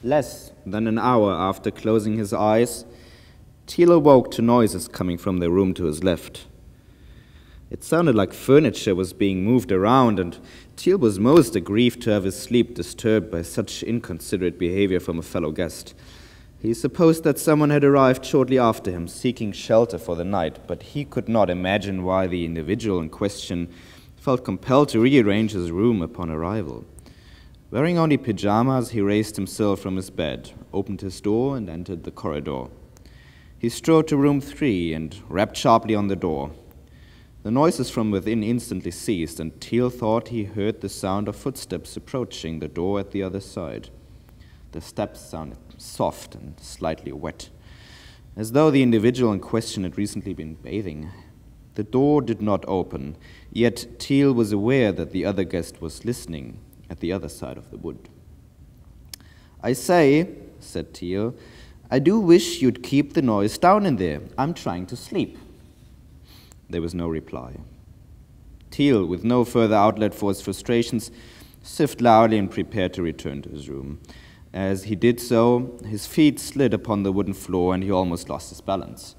Less than an hour after closing his eyes, Teal awoke to noises coming from the room to his left. It sounded like furniture was being moved around, and Teal was most aggrieved to have his sleep disturbed by such inconsiderate behavior from a fellow guest. He supposed that someone had arrived shortly after him, seeking shelter for the night, but he could not imagine why the individual in question felt compelled to rearrange his room upon arrival. Wearing only pajamas, he raised himself from his bed, opened his door, and entered the corridor. He strode to room 3 and rapped sharply on the door. The noises from within instantly ceased, and Teal thought he heard the sound of footsteps approaching the door at the other side. The steps sounded soft and slightly wet, as though the individual in question had recently been bathing. The door did not open, yet Teal was aware that the other guest was listening at the other side of the wood. "I say," said Teal, "I do wish you'd keep the noise down in there. I'm trying to sleep." There was no reply. Teal, with no further outlet for his frustrations, sniffed loudly and prepared to return to his room. As he did so, his feet slid upon the wooden floor and he almost lost his balance.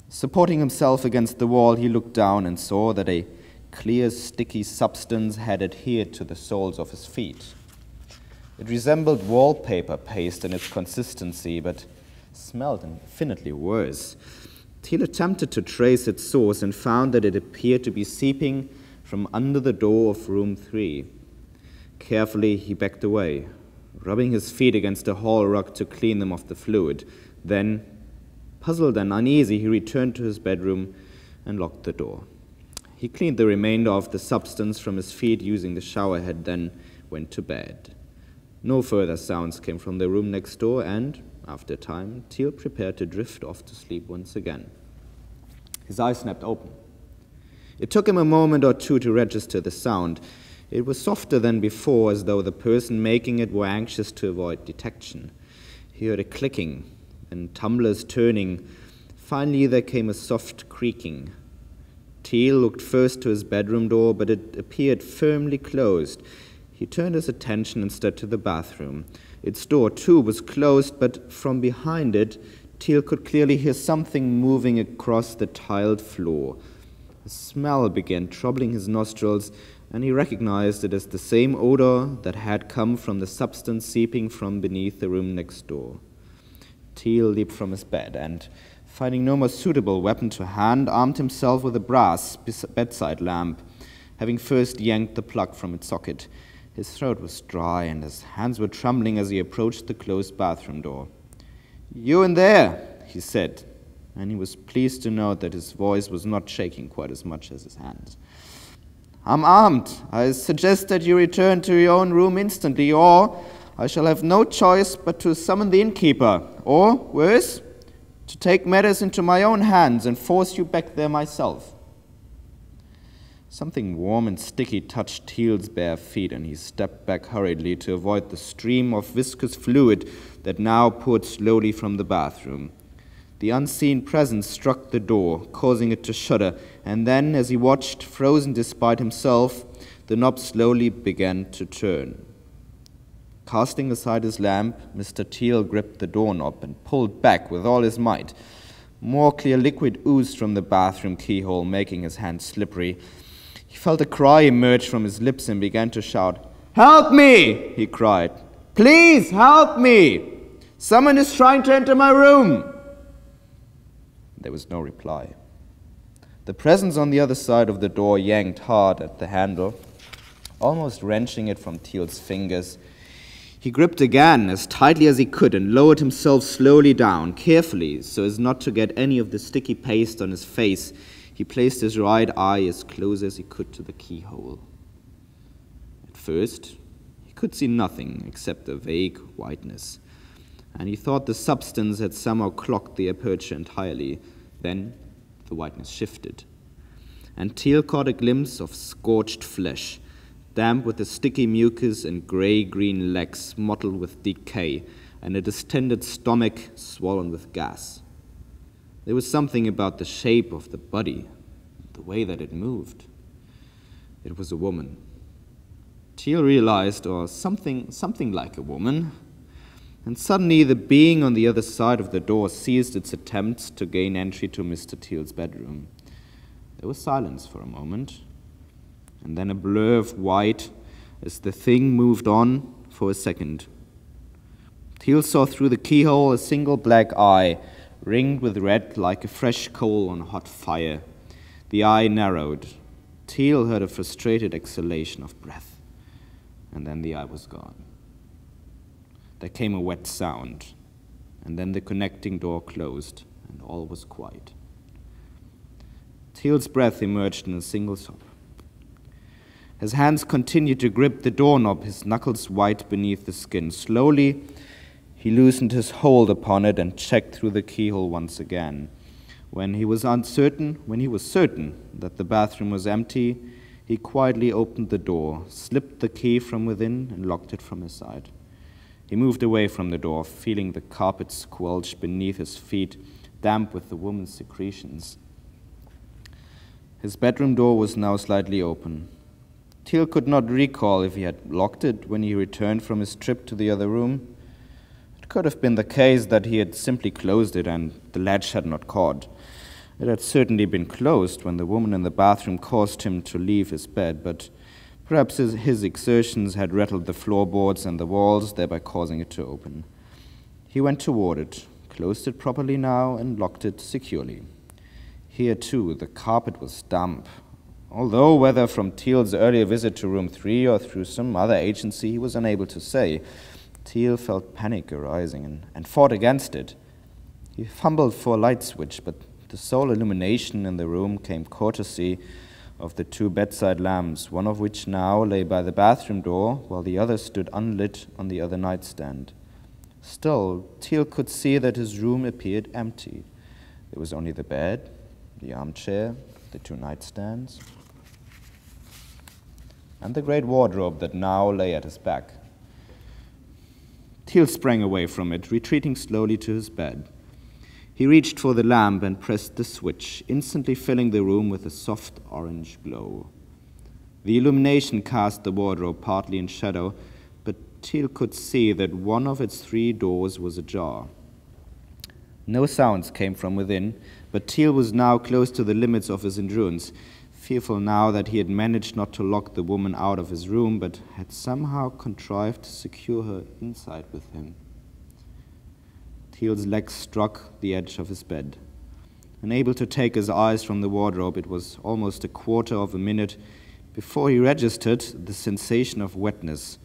Supporting himself against the wall, he looked down and saw that a clear, sticky substance had adhered to the soles of his feet. It resembled wallpaper paste in its consistency, but smelled infinitely worse. Teal attempted to trace its source and found that it appeared to be seeping from under the door of room 3. Carefully, he backed away, rubbing his feet against a hall rug to clean them of the fluid. Then, puzzled and uneasy, he returned to his bedroom and locked the door. He cleaned the remainder of the substance from his feet using the shower head, then went to bed. No further sounds came from the room next door, and, after a time, Teal prepared to drift off to sleep once again. His eyes snapped open. It took him a moment or two to register the sound. It was softer than before, as though the person making it were anxious to avoid detection. He heard a clicking, and tumblers turning. Finally, there came a soft creaking. Teal looked first to his bedroom door, but it appeared firmly closed. He turned his attention instead to the bathroom. Its door, too, was closed, but from behind it, Teal could clearly hear something moving across the tiled floor. A smell began troubling his nostrils, and he recognized it as the same odor that had come from the substance seeping from beneath the room next door. Teal leaped from his bed and, finding no more suitable weapon to hand, armed himself with a brass bedside lamp, having first yanked the plug from its socket. His throat was dry and his hands were trembling as he approached the closed bathroom door. "You in there," he said, and he was pleased to note that his voice was not shaking quite as much as his hands. "I'm armed. I suggest that you return to your own room instantly, or I shall have no choice but to summon the innkeeper, or, worse, to take matters into my own hands and force you back there myself." Something warm and sticky touched Teal's bare feet, and he stepped back hurriedly to avoid the stream of viscous fluid that now poured slowly from the bathroom. The unseen presence struck the door, causing it to shudder, and then, as he watched, frozen despite himself, the knob slowly began to turn. Casting aside his lamp, Mr. Teal gripped the doorknob and pulled back with all his might. More clear liquid oozed from the bathroom keyhole, making his hands slippery. He felt a cry emerge from his lips and began to shout. "Help me!" he cried. "Please help me! Someone is trying to enter my room!" There was no reply. The presence on the other side of the door yanked hard at the handle, almost wrenching it from Teal's fingers. He gripped again as tightly as he could and lowered himself slowly down, carefully, so as not to get any of the sticky paste on his face. He placed his right eye as close as he could to the keyhole. At first, he could see nothing except a vague whiteness, and he thought the substance had somehow clogged the aperture entirely. Then the whiteness shifted, and Teal caught a glimpse of scorched flesh, damp with the sticky mucus and gray-green legs mottled with decay, and a distended stomach swollen with gas. There was something about the shape of the body, the way that it moved. It was a woman. Teal realized, or something like a woman. And suddenly the being on the other side of the door ceased its attempts to gain entry to Mr. Teal's bedroom. There was silence for a moment, and then a blur of white as the thing moved on for a second. Teal saw through the keyhole a single black eye, ringed with red like a fresh coal on a hot fire. The eye narrowed. Teal heard a frustrated exhalation of breath, and then the eye was gone. There came a wet sound, and then the connecting door closed, and all was quiet. Teal's breath emerged in a single sob. His hands continued to grip the doorknob, his knuckles white beneath the skin. Slowly, he loosened his hold upon it and checked through the keyhole once again. When he was certain that the bathroom was empty, he quietly opened the door, slipped the key from within, and locked it from his side. He moved away from the door, feeling the carpet squelch beneath his feet, damp with the woman's secretions. His bedroom door was now slightly open. Teal could not recall if he had locked it when he returned from his trip to the other room. It could have been the case that he had simply closed it and the latch had not caught. It had certainly been closed when the woman in the bathroom caused him to leave his bed, but perhaps his exertions had rattled the floorboards and the walls, thereby causing it to open. He went toward it, closed it properly now, and locked it securely. Here, too, the carpet was damp. Although whether from Teal's earlier visit to room 3 or through some other agency, he was unable to say, Teal felt panic arising and fought against it. He fumbled for a light switch, but the sole illumination in the room came courtesy of the 2 bedside lamps, one of which now lay by the bathroom door, while the other stood unlit on the other nightstand. Still, Teal could see that his room appeared empty. There was only the bed, the armchair, the 2 nightstands, and the great wardrobe that now lay at his back. Teal sprang away from it, retreating slowly to his bed. He reached for the lamp and pressed the switch, instantly filling the room with a soft orange glow. The illumination cast the wardrobe partly in shadow, but Teal could see that one of its 3 doors was ajar. No sounds came from within, but Teal was now close to the limits of his endurance, fearful now that he had managed not to lock the woman out of his room, but had somehow contrived to secure her inside with him. Teal's legs struck the edge of his bed. Unable to take his eyes from the wardrobe, it was almost a quarter of a minute before he registered the sensation of wetness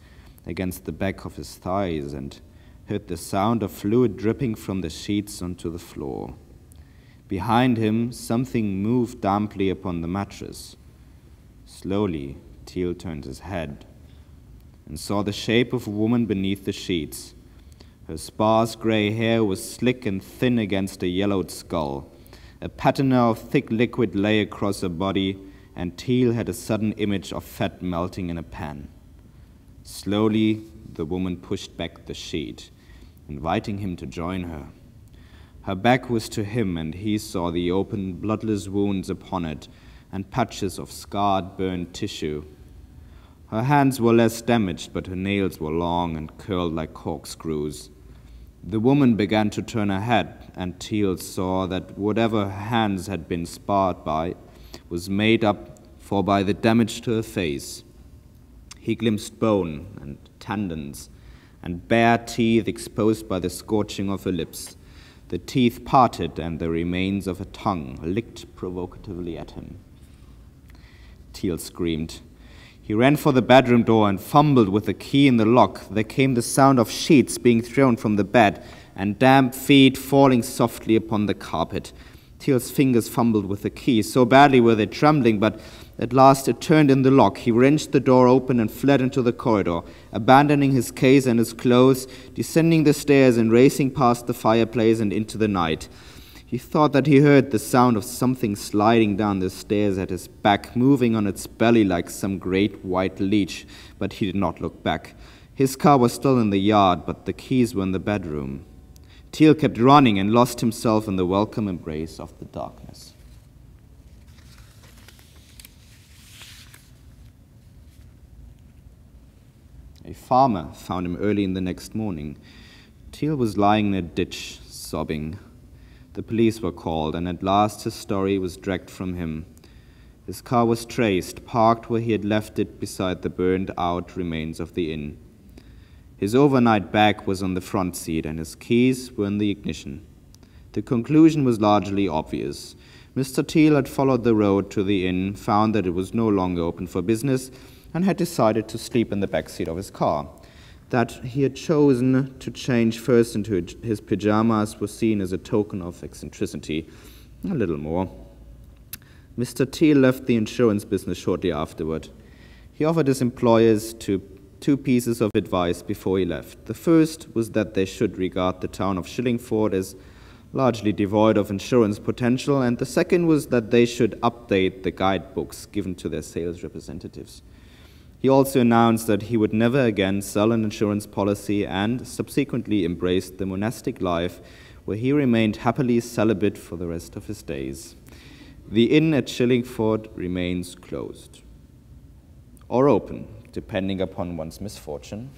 against the back of his thighs and heard the sound of fluid dripping from the sheets onto the floor. Behind him, something moved damply upon the mattress. Slowly, Teal turned his head and saw the shape of a woman beneath the sheets. Her sparse gray hair was slick and thin against a yellowed skull. A patina of thick liquid lay across her body, and Teal had a sudden image of fat melting in a pan. Slowly, the woman pushed back the sheet, inviting him to join her. Her back was to him, and he saw the open, bloodless wounds upon it and patches of scarred, burned tissue. Her hands were less damaged, but her nails were long and curled like corkscrews. The woman began to turn her head, and Teal saw that whatever her hands had been sparred by was made up for by the damage to her face. He glimpsed bone and tendons and bare teeth exposed by the scorching of her lips. The teeth parted, and the remains of a tongue licked provocatively at him. Teal screamed. He ran for the bedroom door and fumbled with the key in the lock. There came the sound of sheets being thrown from the bed and damp feet falling softly upon the carpet. Teal's fingers fumbled with the key. So badly were they trembling, but at last it turned in the lock. He wrenched the door open and fled into the corridor, abandoning his case and his clothes, descending the stairs and racing past the fireplace and into the night. He thought that he heard the sound of something sliding down the stairs at his back, moving on its belly like some great white leech, but he did not look back. His car was still in the yard, but the keys were in the bedroom. Teal kept running and lost himself in the welcome embrace of the darkness. A farmer found him early in the next morning. Teal was lying in a ditch, sobbing. The police were called, and at last his story was dragged from him. His car was traced, parked where he had left it beside the burned-out remains of the inn. His overnight bag was on the front seat, and his keys were in the ignition. The conclusion was largely obvious. Mr. Teal had followed the road to the inn, found that it was no longer open for business, and had decided to sleep in the back seat of his car. That he had chosen to change first into his pajamas was seen as a token of eccentricity. A little more. Mr. Teal left the insurance business shortly afterward. He offered his employers two pieces of advice before he left. The first was that they should regard the town of Shillingford as largely devoid of insurance potential, and the second was that they should update the guidebooks given to their sales representatives. He also announced that he would never again sell an insurance policy and subsequently embraced the monastic life where he remained happily celibate for the rest of his days. The inn at Shillingford remains closed, or open, depending upon one's misfortune.